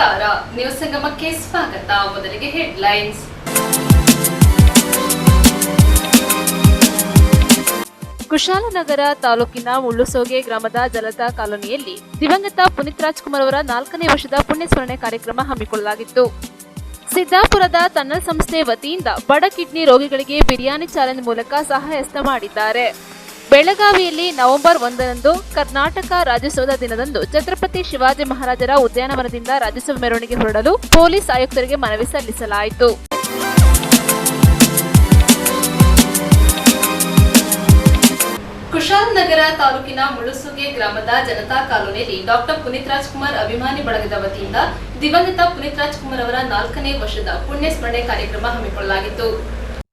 ನಮಸ್ಕಾರ, ನ್ಯೂಸ್ ಸಂಗಮಕ್ಕೆ ಸ್ವಾಗತ. ಮೊದಲಿಗೆ ಹೆಡ್ಲೈನ್ಸ್. ಕುಶಾಲನಗರ ತಾಲೂಕಿನ ಮುಳ್ಳುಸೋಗೆ ಗ್ರಾಮದ ಜಲತಾ ಕಾಲೋನಿಯಲ್ಲಿ ದಿವಂಗತ ಪುನೀತ್ ರಾಜ್ಕುಮಾರ್ ಅವರ 4ನೇ ವರ್ಷದ ಪುಣ್ಯಸ್ಮರಣೆ ಕಾರ್ಯಕ್ರಮ ಹಮ್ಮಿಕೊಳ್ಳಲಾಗಿತ್ತು. ಸಿದ್ದಾಪುರದ ಟನಲ್ ಸಂಸ್ಥೆ ವತಿಯಿಂದ ಬಡ ಕಿಡ್ನಿ ರೋಗಿಗಳಿಗೆ ಬಿರಿಯಾನಿ ಚಾಲೆಂಜ್ ಮೂಲಕ ಸಹಾಯಹಸ್ತ ಮಾಡಿದ್ದಾರೆ. ಬೆಳಗಾವಿಯಲ್ಲಿ ನವೆಂಬರ್ 1ರಂದು ಕರ್ನಾಟಕ ರಾಜ್ಯೋತ್ಸವದ ದಿನದಂದು ಛತ್ರಪತಿ ಶಿವಾಜಿ ಮಹಾರಾಜರ ಉದ್ಯಾನವನದಿಂದ ರಾಜ್ಯೋತ್ಸವ ಮೆರವಣಿಗೆ ಹೊರಡಲು ಪೊಲೀಸ್ ಆಯುಕ್ತರಿಗೆ ಮನವಿ ಸಲ್ಲಿಸಲಾಯಿತು. ಕುಶಾಲನಗರ ತಾಲೂಕಿನ ಮುಳುಸುಗೆ ಗ್ರಾಮದ ಜನತಾ ಕಾಲೋನಿಯಲ್ಲಿ ಡಾಕ್ಟರ್ ಪುನೀತ್ ರಾಜ್ಕುಮಾರ್ ಅಭಿಮಾನಿ ಬಳಗದ ವತಿಯಿಂದ ದಿವಂಗತ ಪುನೀತ್ ರಾಜ್ಕುಮಾರ್ ಅವರ 4ನೇ ವರ್ಷದ ಪುಣ್ಯಸ್ಮರಣೆ ಕಾರ್ಯಕ್ರಮ ಹಮ್ಮಿಕೊಳ್ಳಲಾಗಿತ್ತು.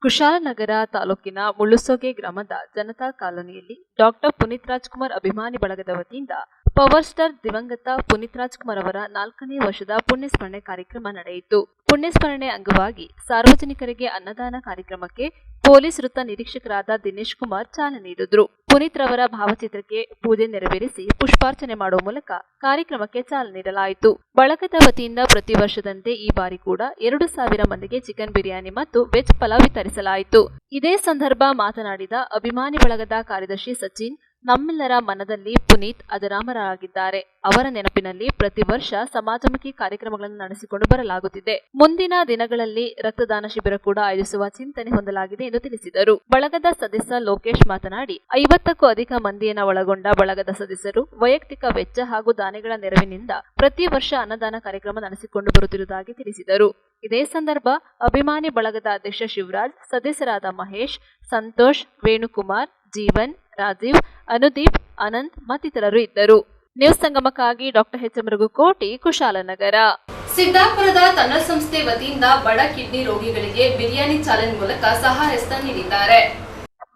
ಕುಶಾಲನಗರ ತಾಲೂಕಿನ ಮುಳ್ಳುಸೋಗೆ ಗ್ರಾಮದ ಜನತಾ ಕಾಲೋನಿಯಲ್ಲಿ ಡಾಕ್ಟರ್ ಪುನೀತ್ ರಾಜ್ಕುಮಾರ್ ಅಭಿಮಾನಿ ಬಳಗದ ವತಿಯಿಂದ ಪವರ್ ಸ್ಟಾರ್ ದಿವಂಗತ ಪುನೀತ್ ರಾಜ್ಕುಮಾರ್ ಅವರ 4ನೇ ವರ್ಷದ ಪುಣ್ಯಸ್ಮರಣೆ ಕಾರ್ಯಕ್ರಮ ನಡೆಯಿತು. ಪುಣ್ಯಸ್ಮರಣೆ ಅಂಗವಾಗಿ ಸಾರ್ವಜನಿಕರಿಗೆ ಅನ್ನದಾನ ಕಾರ್ಯಕ್ರಮಕ್ಕೆ ಪೊಲೀಸ್ ವೃತ್ತ ನಿರೀಕ್ಷಕರಾದ ದಿನೇಶ್ ಕುಮಾರ್ ಚಾಲನೆ ನೀಡಿದರು. ಪುನೀತ್ ರವರ ಭಾವಚಿತ್ರಕ್ಕೆ ಪೂಜೆ ನೆರವೇರಿಸಿ ಪುಷ್ಪಾರ್ಚನೆ ಮಾಡುವ ಮೂಲಕ ಕಾರ್ಯಕ್ರಮಕ್ಕೆ ಚಾಲನೆ ನೀಡಲಾಯಿತು. ಬಳಗದ ವತಿಯಿಂದ ಪ್ರತಿ ವರ್ಷದಂತೆ ಈ ಬಾರಿ ಕೂಡ 2,000 ಮಂದಿಗೆ ಚಿಕನ್ ಬಿರಿಯಾನಿ ಮತ್ತು ವೆಜ್ ಪಲಾವ್ ವಿತರಿಸಲಾಯಿತು. ಇದೇ ಸಂದರ್ಭ ಮಾತನಾಡಿದ ಅಭಿಮಾನಿ ಬಳಗದ ಕಾರ್ಯದರ್ಶಿ ಸಚಿನ್, ನಮ್ಮೆಲ್ಲರ ಮನದಲ್ಲಿ ಪುನೀತ್ ಅಜರಾಮರಾಗಿದ್ದಾರೆ. ಅವರ ನೆನಪಿನಲ್ಲಿ ಪ್ರತಿ ವರ್ಷ ಸಮಾಜಮುಖಿ ಕಾರ್ಯಕ್ರಮಗಳನ್ನು ನಡೆಸಿಕೊಂಡು ಬರಲಾಗುತ್ತಿದೆ. ಮುಂದಿನ ದಿನಗಳಲ್ಲಿ ರಕ್ತದಾನ ಶಿಬಿರ ಕೂಡ ಆಯೋಜಿಸುವ ಚಿಂತನೆ ಹೊಂದಲಾಗಿದೆ ಎಂದು ತಿಳಿಸಿದರು. ಬಳಗದ ಸದಸ್ಯ ಲೋಕೇಶ್ ಮಾತನಾಡಿ, 50ಕ್ಕೂ ಅಧಿಕ ಮಂದಿಯನ್ನು ಒಳಗೊಂಡ ಬಳಗದ ಸದಸ್ಯರು ವೈಯಕ್ತಿಕ ವೆಚ್ಚ ಹಾಗೂ ದಾನಿಗಳ ನೆರವಿನಿಂದ ಪ್ರತಿ ವರ್ಷ ಅನ್ನದಾನ ಕಾರ್ಯಕ್ರಮ ನಡೆಸಿಕೊಂಡು ಬರುತ್ತಿರುವುದಾಗಿ ತಿಳಿಸಿದರು. ಇದೇ ಸಂದರ್ಭ ಅಭಿಮಾನಿ ಬಳಗದ ಅಧ್ಯಕ್ಷ ಶಿವರಾಜ್, ಸದಸ್ಯರಾದ ಮಹೇಶ್, ಸಂತೋಷ್, ವೇಣುಕುಮಾರ್, ಜೀವನ್, ರಾಜೀವ್, ಅನುದೀಪ್, ಅನಂತ್ ಮತ್ತಿತರರು ಇದ್ದರು. ನ್ಯೂಸ್ ಸಂಗಮಕ್ಕಾಗಿ ಡಾಕ್ಟರ್ ಎಚ್ ಮೃಗುಕೋಟಿ, ಕುಶಾಲನಗರ. ಸಿದ್ದಾಪುರದ ಟನಲ್ ಸಂಸ್ಥೆ ವತಿಯಿಂದ ಬಡ ಕಿಡ್ನಿ ರೋಗಿಗಳಿಗೆ ಬಿರಿಯಾನಿ ಚಾಲೆಂಜ್ ಮೂಲಕ ಸಹಾಯಹಸ್ತ ನೀಡಿದ್ದಾರೆ.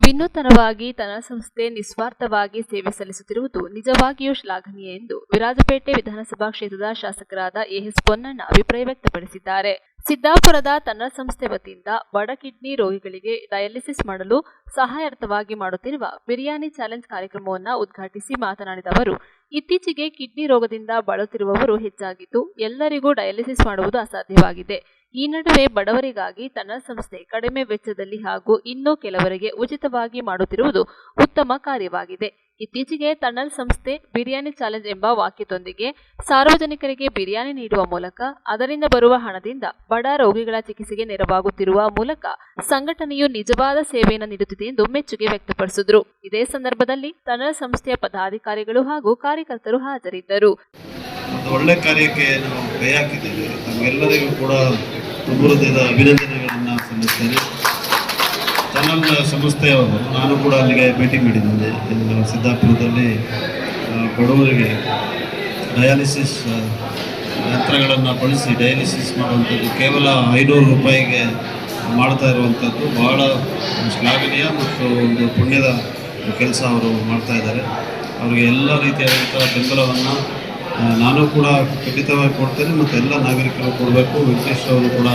ವಿನೂತನವಾಗಿ ಟನಲ್ ಸಂಸ್ಥೆ ನಿಸ್ವಾರ್ಥವಾಗಿ ಸೇವೆ ಸಲ್ಲಿಸುತ್ತಿರುವುದು ನಿಜವಾಗಿಯೂ ಶ್ಲಾಘನೀಯ ಎಂದು ವಿರಾಜಪೇಟೆ ವಿಧಾನಸಭಾ ಕ್ಷೇತ್ರದ ಶಾಸಕರಾದ ಎಎಸ್ ಪೊನ್ನಣ್ಣ ಅಭಿಪ್ರಾಯ ವ್ಯಕ್ತಪಡಿಸಿದ್ದಾರೆ. ಸಿದ್ದಾಪುರದ ಟನಲ್ ಸಂಸ್ಥೆ ವತಿಯಿಂದ ಬಡ ಕಿಡ್ನಿ ರೋಗಿಗಳಿಗೆ ಡಯಾಲಿಸಿಸ್ ಮಾಡಲು ಸಹಾಯಾರ್ಥವಾಗಿ ಮಾಡುತ್ತಿರುವ ಬಿರಿಯಾನಿ ಚಾಲೆಂಜ್ ಕಾರ್ಯಕ್ರಮವನ್ನು ಉದ್ಘಾಟಿಸಿ ಮಾತನಾಡಿದ ಅವರು, ಇತ್ತೀಚೆಗೆ ಕಿಡ್ನಿ ರೋಗದಿಂದ ಬಳಲುತ್ತಿರುವವರು ಹೆಚ್ಚಾಗಿದ್ದು ಎಲ್ಲರಿಗೂ ಡಯಾಲಿಸಿಸ್ ಮಾಡುವುದು ಅಸಾಧ್ಯವಾಗಿದೆ. ಈ ನಡುವೆ ಬಡವರಿಗಾಗಿ ಟನಲ್ ಸಂಸ್ಥೆ ಕಡಿಮೆ ವೆಚ್ಚದಲ್ಲಿ ಹಾಗೂ ಇನ್ನೂ ಕೆಲವರಿಗೆ ಉಚಿತವಾಗಿ ಮಾಡುತ್ತಿರುವುದು ಉತ್ತಮ ಕಾರ್ಯವಾಗಿದೆ. ಇತ್ತೀಚೆಗೆ ಟನಲ್ ಸಂಸ್ಥೆ ಬಿರಿಯಾನಿ ಚಾಲೆಂಜ್ ಎಂಬ ವಾಕ್ಯದೊಂದಿಗೆ ಸಾರ್ವಜನಿಕರಿಗೆ ಬಿರಿಯಾನಿ ನೀಡುವ ಮೂಲಕ ಅದರಿಂದ ಬರುವ ಹಣದಿಂದ ಬಡ ರೋಗಿಗಳ ಚಿಕಿತ್ಸೆಗೆ ನೆರವಾಗುತ್ತಿರುವ ಮೂಲಕ ಸಂಘಟನೆಯು ನಿಜವಾದ ಸೇವೆಯನ್ನು ನೀಡುತ್ತಿದೆ ಎಂದು ಮೆಚ್ಚುಗೆ ವ್ಯಕ್ತಪಡಿಸಿದರು. ಇದೇ ಸಂದರ್ಭದಲ್ಲಿ ಟನಲ್ ಸಂಸ್ಥೆಯ ಪದಾಧಿಕಾರಿಗಳು ಹಾಗೂ ಕಾರ್ಯಕರ್ತರು ಹಾಜರಿದ್ದರು. ಒಳ್ಳೆ ಕಾರ್ಯಕ್ಕೆ ನಾವು ಕೈ ಹಾಕಿದ್ದೇವೆ. ನಮ್ಮೆಲ್ಲರಿಗೂ ಕೂಡ ಹೃದಯದ ಅಭಿನಂದನೆಗಳನ್ನು ಸಲ್ಲಿಸ್ತೇನೆ. ಟನಲ್ ಸಂಸ್ಥೆಯವರು, ನಾನು ಕೂಡ ಅಲ್ಲಿಗೆ ಭೇಟಿ ನೀಡಿದ್ದೇನೆ. ಸಿದ್ದಾಪುರದಲ್ಲಿ ಬಡವರಿಗೆ ಡಯಾಲಿಸಿಸ್ ಯಂತ್ರಗಳನ್ನು ಬಳಸಿ ಡಯಾಲಿಸಿಸ್ ಮಾಡುವಂಥದ್ದು ಕೇವಲ 500 ರೂಪಾಯಿಗೆ ಮಾಡ್ತಾ ಇರುವಂಥದ್ದು ಬಹಳ ಶ್ಲಾಘನೀಯ ಮತ್ತು ಒಂದು ಪುಣ್ಯದ ಕೆಲಸ ಅವರು ಮಾಡ್ತಾ ಇದ್ದಾರೆ. ಅವರಿಗೆ ಎಲ್ಲ ರೀತಿಯಾದಂಥ ಬೆಂಬಲವನ್ನು ನಾನು ಕೂಡ ಖಂಡಿತವಾಗಿ ಕೊಡ್ತೇನೆ ಮತ್ತು ಎಲ್ಲ ನಾಗರಿಕರು ಕೊಡಬೇಕು. ವೆಂಕಟೇಶ್ ಅವರು ಕೂಡ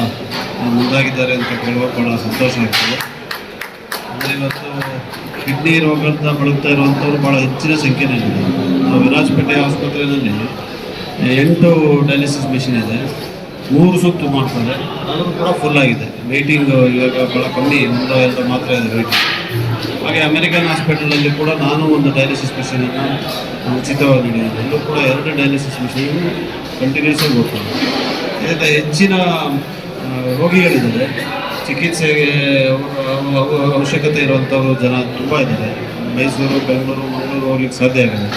ಮುಂದಾಗಿದ್ದಾರೆ ಅಂತ ಕೇಳುವಾಗ ಭಾಳ ಸಂತೋಷ ಆಗ್ತದೆ. ಅಂದರೆ ಇವತ್ತು ಕಿಡ್ನಿ ರೋಗದಿಂದ ಬಳಲ್ತಾ ಇರುವಂಥವ್ರು ಭಾಳ ಹೆಚ್ಚಿನ ಸಂಖ್ಯೆಯಲ್ಲಿದೆ. ನಾವು ವಿರಾಜಪೇಟೆ ಆಸ್ಪತ್ರೆಯಲ್ಲಿ 8 ಡಯಾಲಿಸಿಸ್ ಮಿಷಿನ್ ಇದೆ, 3 ಸುತ್ತು ಮಾಡ್ತಾರೆ, ಆದರೂ ಕೂಡ ಫುಲ್ ಆಗಿದೆ. ವೆಯ್ಟಿಂಗ್ ಇವಾಗ ಭಾಳ ಕಮ್ಮಿ, 1-2 ಮಾತ್ರ ಇದೆ ವೆಯ್ಟಿಂಗ್. ಹಾಗೆ ಅಮೆರಿಕನ್ ಹಾಸ್ಪಿಟಲಲ್ಲಿ ಕೂಡ ನಾನು ಒಂದು ಡಯಾಲಿಸಿಸ್ ಮಿಷಿನನ್ನು ಉಚಿತವಾಗಿ ನೀಡಿದ್ದೇನೆ. ಎಲ್ಲೂ ಕೂಡ 2 ಡಯಾಲಿಸಿಸ್ ಮಿಷಿನ್ ಕಂಟಿನ್ಯೂಸ್ ಆಗಿ ಹೋಗ್ತಾರೆ. ಇದರಿಂದ ಹೆಚ್ಚಿನ ರೋಗಿಗಳಿದ್ದಾರೆ, ಚಿಕಿತ್ಸೆಗೆ ಅವಶ್ಯಕತೆ ಇರುವಂಥವರು ಜನ ತುಂಬ ಇದ್ದಾರೆ. ಮೈಸೂರು, ಬೆಂಗಳೂರು, ಮಂಗಳೂರು ಹೋಗ್ಲಿಕ್ಕೆ ಸಾಧ್ಯ ಆಗಿದೆ.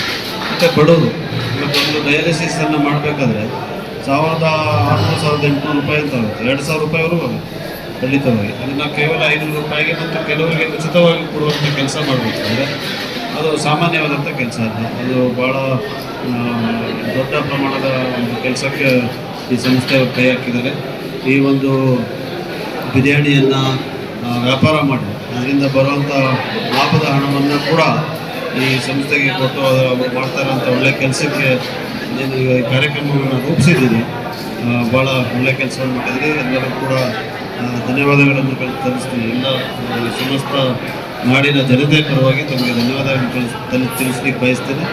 ಮತ್ತು ಬಡವರು ಇವತ್ತೊಂದು ಡಯಾಲಿಸಿಸನ್ನು ಮಾಡಬೇಕಾದ್ರೆ 1,600-1,800 ರೂಪಾಯಿ ಅಂತ ಆಗುತ್ತೆ. 2,000 ರೂಪಾಯಿವರೆಗೂ ಆಗುತ್ತೆ ಖಂಡಿತವಾಗಿ. ಅದನ್ನು ಕೇವಲ 500 ರೂಪಾಯಿಗೆ ಮತ್ತು ಕೆಲವರಿಗೆ ಉಚಿತವಾಗಿ ಕೊಡುವಂಥ ಕೆಲಸ ಮಾಡಬೇಕಾದ್ರೆ ಅದು ಸಾಮಾನ್ಯವಾದಂಥ ಕೆಲಸ ಅಲ್ಲ. ಅದು ಭಾಳ ದೊಡ್ಡ ಪ್ರಮಾಣದ ಒಂದು ಕೆಲಸಕ್ಕೆ ಈ ಸಂಸ್ಥೆಯವರು ಕೈ ಹಾಕಿದ್ದಾರೆ. ಈ ಒಂದು ಬಿರಿಯಾನಿಯನ್ನು ವ್ಯಾಪಾರ ಮಾಡಿ ಅದರಿಂದ ಬರುವಂಥ ಲಾಭದ ಹಣವನ್ನು ಕೂಡ ಈ ಸಂಸ್ಥೆಗೆ ಕೊಟ್ಟು ಅವರು ಮಾಡ್ತಾ ಇರೋಂಥ ಒಳ್ಳೆಯ ಕೆಲಸಕ್ಕೆ ಏನು ಈ ಕಾರ್ಯಕ್ರಮವನ್ನು ರೂಪಿಸಿದ್ದೀನಿ. ಭಾಳ ಒಳ್ಳೆಯ ಕೆಲಸವನ್ನು ಮಾಡಿದ್ರಿ. ಎಲ್ಲರೂ ಕೂಡ ಧನ್ಯವಾದಗಳನ್ನು ತಿಳಿಸ್ತೀನಿ. ಎಲ್ಲ ಸಮಸ್ತ ನಾಡಿನ ಜನತೆ ಪರವಾಗಿ ತಮಗೆ ಧನ್ಯವಾದಗಳನ್ನು ತಿಳಿಸ್ಲಿಕ್ಕೆ ಬಯಸ್ತೇನೆ.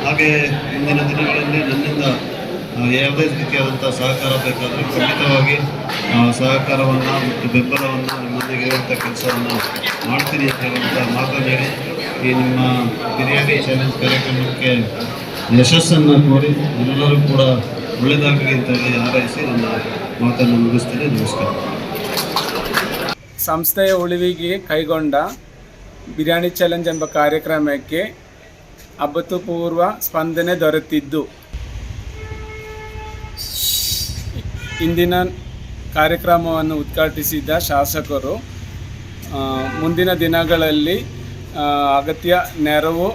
ಹಾಗೆ ಮುಂದಿನ ದಿನಗಳಲ್ಲಿ ನನ್ನಿಂದ ಯಾವುದೇ ರೀತಿಯಾದಂಥ ಸಹಕಾರ ಬೇಕಾದರೆ ಖಂಡಿತವಾಗಿ ಸಹಕಾರವನ್ನು ಮತ್ತು ಬೆಂಬಲವನ್ನು ನಿಮ್ಮೊಂದಿಗೆ ಇರುವಂಥ ಕೆಲಸವನ್ನು ಮಾಡ್ತೀನಿ ಅಂತ ಹೇಳುವಂಥ ಮಾತನ್ನು ಹೇಳಿ ಈ ನಿಮ್ಮ ಬಿರಿಯಾನಿ ಚಾಲೆಂಜ್ ಕಾರ್ಯಕ್ರಮಕ್ಕೆ ಯಶಸ್ಸನ್ನು ಕೋರಿ ಎಲ್ಲರೂ ಕೂಡ ಒಳ್ಳೆಯದಾಗಲಿ ಅಂತ ಹೇಳಿ ಹಾರೈಸಿ ನನ್ನ ಮಾತನ್ನು ಮುಗಿಸ್ತೇನೆ. ನಮಸ್ಕಾರ. ಸಂಸ್ಥೆಯ ಉಳಿವಿಗೆ ಕೈಗೊಂಡ ಬಿರಿಯಾನಿ ಚಾಲೆಂಜ್ ಎಂಬ ಕಾರ್ಯಕ್ರಮಕ್ಕೆ ಅಭೂತಪೂರ್ವ ಸ್ಪಂದನೆ ದೊರೆತಿದ್ದು ಇಂದಿನ ಕಾರ್ಯಕ್ರಮವನ್ನು ಉದ್ಘಾಟಿಸಿದ ಶಾಸಕರು ಮುಂದಿನ ದಿನಗಳಲ್ಲಿ ಅಗತ್ಯ ನೆರವು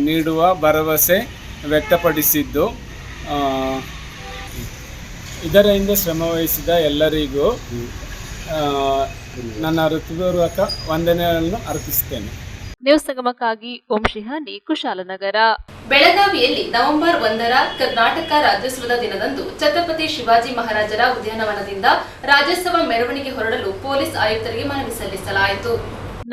ನೀಡುವ ಭರವಸೆ ವ್ಯಕ್ತಪಡಿಸಿದ್ದು ಇದರಿಂದ ಶ್ರಮವಹಿಸಿದ ಎಲ್ಲರಿಗೂ ನನ್ನ ಹೃತ್ಪೂರ್ವಕ ವಂದನೆಗಳನ್ನು ಅರ್ಪಿಸುತ್ತೇನೆ. ನ್ಯೂಸ್ ಸಂಗಮಕ್ಕಾಗಿ ಓಂ ಶಿಹಾನಿ, ಕುಶಾಲನಗರ. ಬೆಳಗಾವಿಯಲ್ಲಿ ನವೆಂಬರ್ 1ರ ಕರ್ನಾಟಕ ರಾಜ್ಯೋತ್ಸವದ ದಿನದಂದು ಛತ್ರಪತಿ ಶಿವಾಜಿ ಮಹಾರಾಜರ ಉದ್ಯಾನವನದಿಂದ ರಾಜ್ಯೋತ್ಸವ ಮೆರವಣಿಗೆ ಹೊರಡಲು ಪೊಲೀಸ್ ಆಯುಕ್ತರಿಗೆ ಮನವಿ ಸಲ್ಲಿಸಲಾಯಿತು.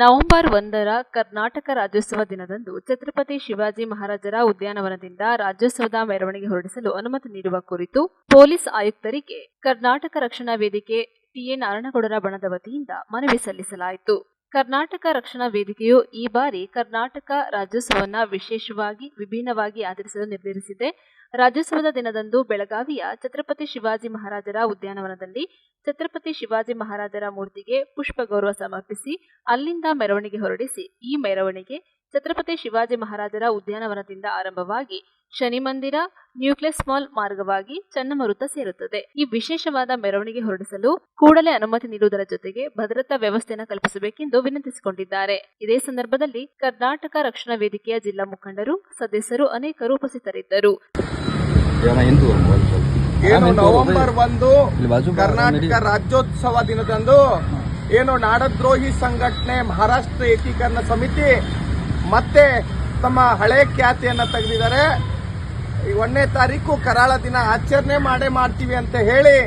ನವೆಂಬರ್ 1ರ ಕರ್ನಾಟಕ ರಾಜ್ಯೋತ್ಸವ ದಿನದಂದು ಛತ್ರಪತಿ ಶಿವಾಜಿ ಮಹಾರಾಜರ ಉದ್ಯಾನವನದಿಂದ ರಾಜ್ಯೋತ್ಸವದ ಮೆರವಣಿಗೆ ಹೊರಡಿಸಲು ಅನುಮತಿ ನೀಡುವ ಕುರಿತು ಪೊಲೀಸ್ ಆಯುಕ್ತರಿಗೆ ಕರ್ನಾಟಕ ರಕ್ಷಣಾ ವೇದಿಕೆ ಟಿಎ ನಾರಾಯಣಗೌಡರ ಬಣದ ವತಿಯಿಂದ ಮನವಿ ಸಲ್ಲಿಸಲಾಯಿತು. ಕರ್ನಾಟಕ ರಕ್ಷಣಾ ವೇದಿಕೆಯು ಈ ಬಾರಿ ಕರ್ನಾಟಕ ರಾಜ್ಯೋತ್ಸವವನ್ನು ವಿಶೇಷವಾಗಿ ವಿಭಿನ್ನವಾಗಿ ಆಚರಿಸಲು ನಿರ್ಧರಿಸಿದೆ. ರಾಜ್ಯೋತ್ಸವದ ದಿನದಂದು ಬೆಳಗಾವಿಯ ಛತ್ರಪತಿ ಶಿವಾಜಿ ಮಹಾರಾಜರ ಉದ್ಯಾನವನದಲ್ಲಿ ಛತ್ರಪತಿ ಶಿವಾಜಿ ಮಹಾರಾಜರ ಮೂರ್ತಿಗೆ ಪುಷ್ಪ ಗೌರವ ಸಮರ್ಪಿಸಿ ಅಲ್ಲಿಂದ ಮೆರವಣಿಗೆ ಹೊರಡಿಸಿ ಈ ಮೆರವಣಿಗೆ ಛತ್ರಪತಿ ಶಿವಾಜಿ ಮಹಾರಾಜರ ಉದ್ಯಾನವನದಿಂದ ಆರಂಭವಾಗಿ ಶನಿ ಮಂದಿರ, ನ್ಯೂಕ್ಲಿಯಸ್ ಮಾಲ್ ಮಾರ್ಗವಾಗಿ ಚನ್ನಮರುತ್ತ ಸೇರುತ್ತದೆ. ಈ ವಿಶೇಷವಾದ ಮೆರವಣಿಗೆ ಹೊರಡಿಸಲು ಕೂಡಲೇ ಅನುಮತಿ ನೀಡುವುದರ ಜೊತೆಗೆ ಭದ್ರತಾ ವ್ಯವಸ್ಥೆಯನ್ನು ಕಲ್ಪಿಸಬೇಕೆಂದು ವಿನಂತಿಸಿಕೊಂಡಿದ್ದಾರೆ. ಇದೇ ಸಂದರ್ಭದಲ್ಲಿ ಕರ್ನಾಟಕ ರಕ್ಷಣಾ ವೇದಿಕೆಯ ಜಿಲ್ಲಾ ಮುಖಂಡರು, ಸದಸ್ಯರು ಅನೇಕರು ಉಪಸ್ಥಿತರಿದ್ದರು. ನವೆಂಬರ್ 1 ಕರ್ನಾಟಕ ರಾಜ್ಯೋತ್ಸವ ದಿನದಂದು ನಾಡದ್ರೋಹಿ ಸಂಘಟನೆ ಮಹಾರಾಷ್ಟ್ರ ಏಕೀಕರಣ ಸಮಿತಿ ಮತ್ತೆ ತಮ್ಮ ಹಳೆ ಖ್ಯಾತಿಯನ್ನು ತೆಗೆದಿದ್ದಾರೆ. 1ನೇ ತಾರೀಕು ಕರಾಳ ದಿನ ಆಚರಣೆ ಮಾಡ್ತೀವಿ ಅಂತ ಹೇಳಿ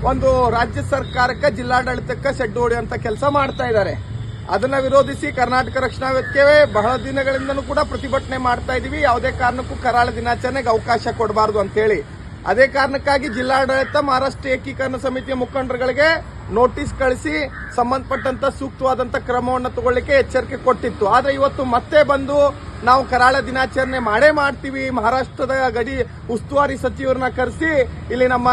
ಒಂದು ರಾಜ್ಯ ಸರ್ಕಾರಕ್ಕೆ ಜಿಲ್ಲಾಡಳಿತಕ್ಕೆ ಸೆಡ್ಡು ಹೊಡೆಯುವಂತ ಕೆಲಸ ಮಾಡ್ತಾ ಇದ್ದಾರೆ. ಅದನ್ನ ವಿರೋಧಿಸಿ ಕರ್ನಾಟಕ ರಕ್ಷಣಾ ವೇದಿಕೆ ಬಹಳ ದಿನಗಳಿಂದನೂ ಕೂಡ ಪ್ರತಿಭಟನೆ ಮಾಡ್ತಾ ಇದೀವಿ. ಯಾವುದೇ ಕಾರಣಕ್ಕೂ ಕರಾಳ ದಿನಾಚರಣೆಗೆ ಅವಕಾಶ ಕೊಡಬಾರದು ಅಂತ ಹೇಳಿ. ಅದೇ ಕಾರಣಕ್ಕಾಗಿ ಜಿಲ್ಲಾಡಳಿತ ಮಹಾರಾಷ್ಟ್ರ ಏಕೀಕರಣ ಸಮಿತಿಯ ಮುಖಂಡರುಗಳಿಗೆ ನೋಟಿಸ್ ಕಳಿಸಿ ಸಂಬಂಧಪಟ್ಟಂತ ಸೂಕ್ತವಾದಂತ ಕ್ರಮವನ್ನು ತಗೊಳ್ಳಿಕ್ಕೆ ಎಚ್ಚರಿಕೆ ಕೊಟ್ಟಿತ್ತು. ಆದ್ರೆ ಇವತ್ತು ಮತ್ತೆ ಬಂದು ನಾವು ಕರಾಳ ದಿನಾಚರಣೆ ಮಾಡ್ತೀವಿ, ಮಹಾರಾಷ್ಟ್ರದ ಗಡಿ ಉಸ್ತುವಾರಿ ಸಚಿವರನ್ನ ಕರೆಸಿ ಇಲ್ಲಿ ನಮ್ಮ